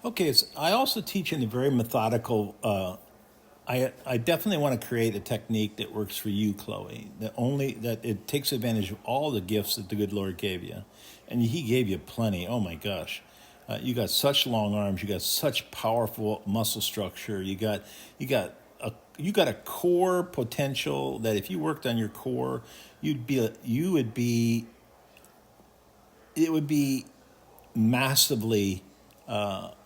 Okay, I also teach in a very methodical. I definitely want to create a technique that works for you, Chloe. That it takes advantage of all the gifts that the good Lord gave you, and He gave you plenty. Oh my gosh, you got such long arms. You got such powerful muscle structure. You got a core potential that if you worked on your core, you would be it would be massively.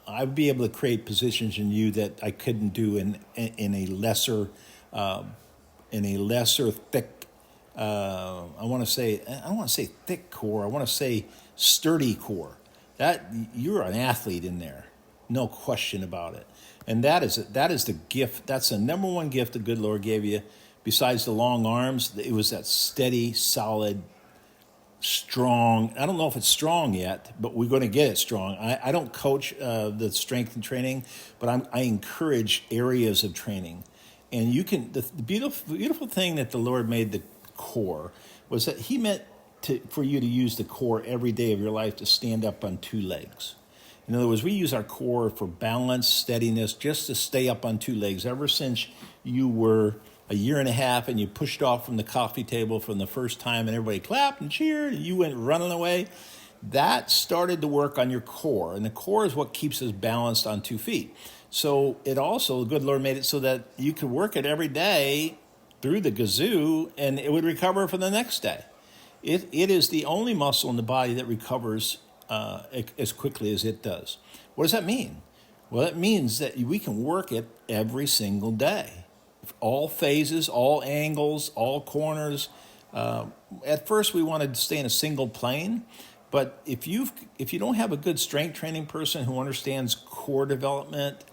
I'd be able to create positions in you that I couldn't do in a lesser thick. I want to say I don't want to say thick core. I want to say sturdy core. That you're an athlete in there, no question about it. And that is the gift. That's the number one gift the good Lord gave you. Besides the long arms, it was that steady, solid, strong. I don't know if it's strong yet, but we're going to get it strong. I don't coach the strength and training, but I encourage areas of training. And you can the beautiful thing that the Lord made the core was that He meant for you to use the core every day of your life to stand up on two legs. In other words, we use our core for balance, steadiness, just to stay up on two legs. Ever since you were a year and a half and you pushed off from the coffee table from the first time and everybody clapped and cheered and you went running away, that started to work on your core. And the core is what keeps us balanced on 2 feet. So it also, the good Lord made it so that you could work it every day through the gazoo and it would recover for the next day. It is the only muscle in the body that recovers as quickly as it does. What does that mean? Well, it means that we can work it every single day. All phases, all angles, all corners. At first, we wanted to stay in a single plane, but if you don't have a good strength training person who understands core development,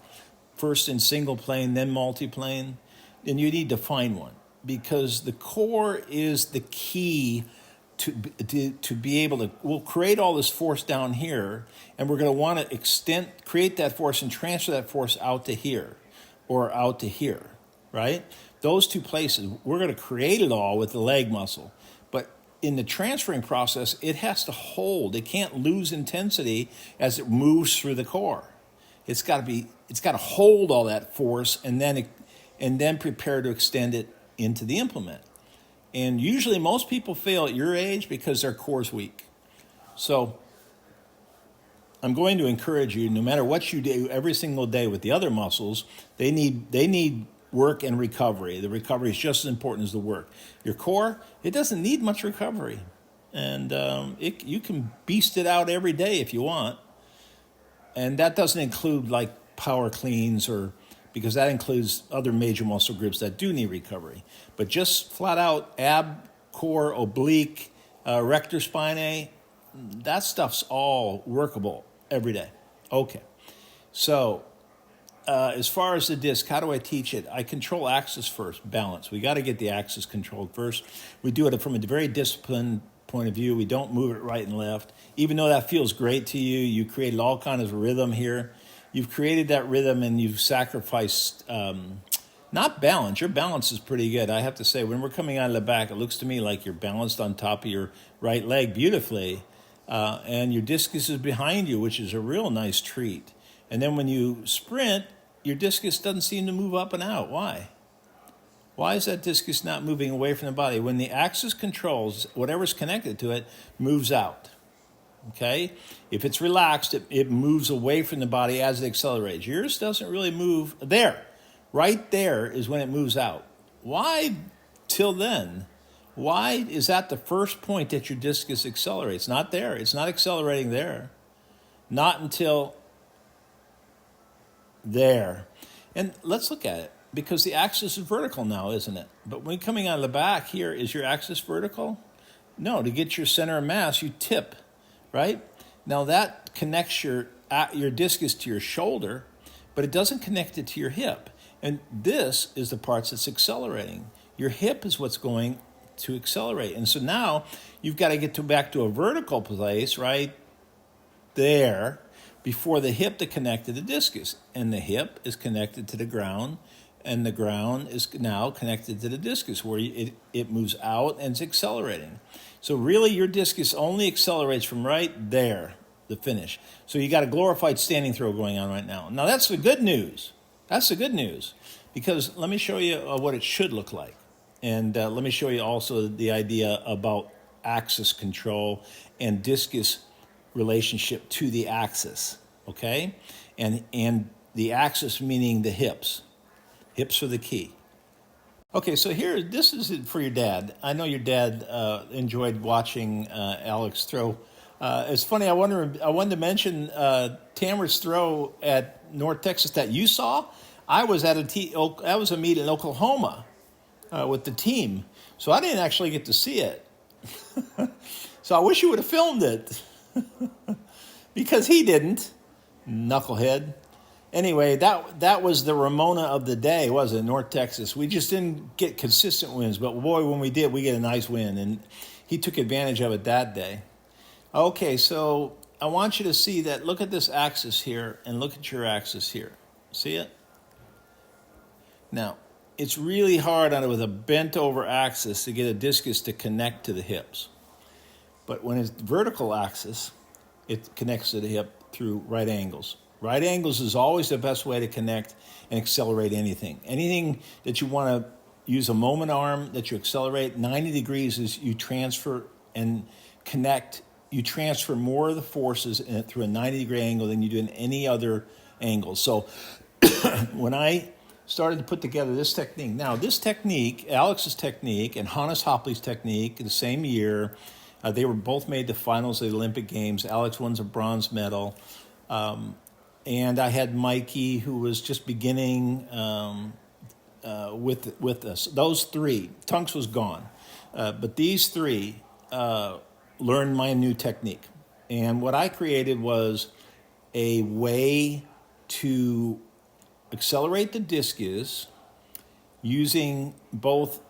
first in single plane, then multi-plane, then you need to find one because the core is the key to be able to, we'll create all this force down here, and we're going to want to create that force and transfer that force out to here or out to here, right? Those two places, we're going to create it all with the leg muscle. But in the transferring process, it has to hold. It can't lose intensity as it moves through the core. It's got to hold all that force and then prepare to extend it into the implement. And usually most people fail at your age because their core is weak. So I'm going to encourage you, no matter what you do every single day with the other muscles, they need work and recovery. The recovery is just as important as the work. Your core, it doesn't need much recovery. And you can beast it out every day if you want. And that doesn't include like power cleans because that includes other major muscle groups that do need recovery. But just flat out ab, core, oblique, rector spinae, that stuff's all workable every day. Okay. So as far as the disc, how do I teach it? I control axis first, balance. We got to get the axis controlled first. We do it from a very disciplined point of view. We don't move it right and left. Even though that feels great to you, you created all kinds of rhythm here. You've created that rhythm and you've sacrificed, not balance. Your balance is pretty good. I have to say, when we're coming out of the back, it looks to me like you're balanced on top of your right leg beautifully. And your discus is behind you, which is a real nice treat. And then when you sprint, your discus doesn't seem to move up and out. Why? Why is that discus not moving away from the body? When the axis controls, whatever's connected to it moves out. Okay? If it's relaxed, it moves away from the body as it accelerates. Yours doesn't really move there. Right there is when it moves out. Why till then? Why is that the first point that your discus accelerates? Not there. It's not accelerating there. Not until there. And let's look at it, because the axis is vertical now, isn't it? But when coming out of the back here, is your axis vertical? No, to get your center of mass, you tip, right? Now that connects your discus to your shoulder, but it doesn't connect it to your hip. And this is the parts that's accelerating. Your hip is what's going to accelerate. And so now you've got to get back to a vertical place right there before the hip to connect to the discus. And the hip is connected to the ground, and the ground is now connected to the discus where it moves out and it's accelerating. So really your discus only accelerates from right there. the finish. So you got a glorified standing throw going on right now. Now that's the good news. That's the good news, because let me show you what it should look like. And let me show you also the idea about axis control and discus relationship to the axis, okay? And the axis meaning the hips. Hips are the key. Okay, so here, this is it for your dad. I know your dad enjoyed watching Alex throw. It's funny, I wanted to mention Tamara's throw at North Texas that you saw. I was at that was a meet in Oklahoma with the team, so I didn't actually get to see it. So I wish you would have filmed it, because he didn't, knucklehead. Anyway, that was the Ramona of the day, wasn't it? North Texas. We just didn't get consistent wins, but boy, when we did, we get a nice win, and he took advantage of it that day. Okay, so I want you to see that. Look at this axis here, and look at your axis here. See it? Now, it's really hard with a bent over axis to get a discus to connect to the hips. But when it's vertical axis, it connects to the hip through right angles. Right angles is always the best way to connect and accelerate anything. Anything that you want to use a moment arm that you accelerate, 90 degrees is you transfer and connect. You transfer more of the forces through a 90-degree angle than you do in any other angle. So when I started to put together this technique, now this technique, Alex's technique and Hannes Hopley's technique, the same year, they were both made the finals of the Olympic Games. Alex wins a bronze medal. And I had Mikey, who was just beginning with us. Those three, Tunks was gone. But these three learned my new technique. And what I created was a way to accelerate the discus using both